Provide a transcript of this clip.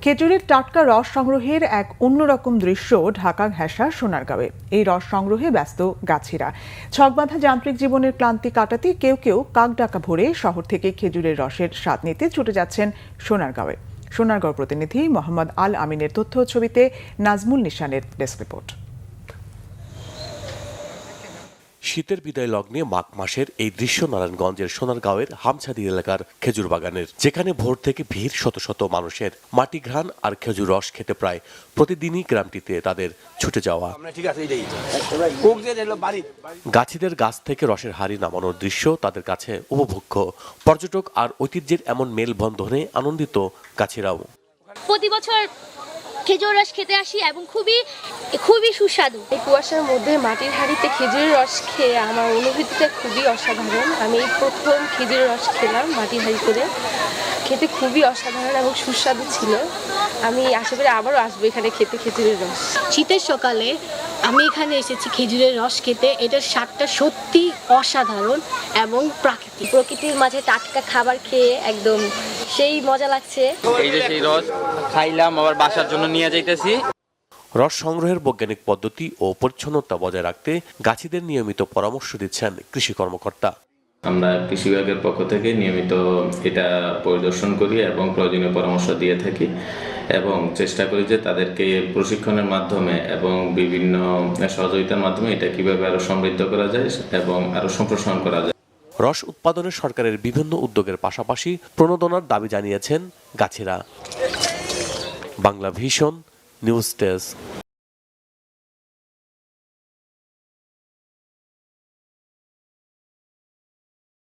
খেজুরের টাটকা রস সংগ্রহের এক অন্যরকম দৃশ্য ঢাকা ঘেঁষা সোনারগাঁওয়ে। এই রস সংগ্রহে ব্যস্ত গাছিরা। ছকবাঁধা যান্ত্রিক জীবনের ক্লান্তি কাটাতে কেউ কেউ কাকডাকা ভরে শহর থেকে খেজুরের রসের স্বাদ নিতে ছুটে যাচ্ছেন সোনারগাঁওয়ে। সোনারগাঁও প্রতিনিধি মোহাম্মদ আল আমিনের তথ্য ছবিতে নাজমুল নিশানের ডেস্ক রিপোর্ট। শীতের বিদায় লগ্নে মাঘ মাসের এই দৃশ্য নারায়ণগঞ্জের সোনারগাঁওয়ের হামছাদি এলাকার খেজুর বাগানের, যেখানে ভোর থেকে ভিড় শত শত মানুষের। মাটি ঘ্রাণ আর খেজুর রস খেতে প্রায় প্রতিদিনই গ্রামটিতে তাদের ছুটে যাওয়া। গাছিদের গাছ থেকে রসের হাড়ি নামানোর দৃশ্য তাদের কাছে উপভোগ্য। পর্যটক আর ঐতিহ্যের এমন মেলবন্ধনে আনন্দিত গাছিরাও। প্রতি বছর খেজুর রস খেতে আসি এবং খুবই সুস্বাদু। এই কুয়াশার মধ্যে মাটির হাঁড়িতে খেজুরের রস খেয়ে আমার অনুভূতিটা খুবই অসাধারণ। আমি এই প্রথম খেজুরের রস খেলাম মাটির হাঁড়ি করে, খেতে খুবই অসাধারণ এবং সুস্বাদু ছিল। আমি আশা করি আবারও আসবো এখানে খেতে খেজুরের রস। শীতের সকালে আমি এখানে এসেছি খেজুরের রস খেতে। এটার স্বাদটা সত্যি অসাধারণ এবং প্রকৃতির মাঝে টাটকা খাবার খেয়ে একদম সেই মজা লাগছে। এই যে সেই রস খাইলাম, আবার বাসার জন্য নিয়ে যাইতেছি। রস সংগ্রহের বৈজ্ঞানিক পদ্ধতি ও পরিচ্ছন্নতা বজায় রাখতে গাছিদের নিয়মিত পরামর্শ দিচ্ছেন কৃষি কর্মকর্তা। আমরা কৃষি বিভাগের পক্ষ থেকে নিয়মিত এটা পরিদর্শন করি এবং প্রয়োজনীয় পরামর্শ দিয়ে থাকি এবং চেষ্টা করি যে তাদেরকে প্রশিক্ষণের মাধ্যমে এবং বিভিন্ন সহযোগিতার মাধ্যমে এটা কিভাবে আরো সমৃদ্ধ করা যায় এবং আরো সম্প্রসারণ করা যায়। রস উৎপাদনে সরকারের বিভিন্ন উদ্যোগের পাশাপাশি প্রণোদনার দাবি জানিয়েছেন গাছিরা। Bangla Vision news desk.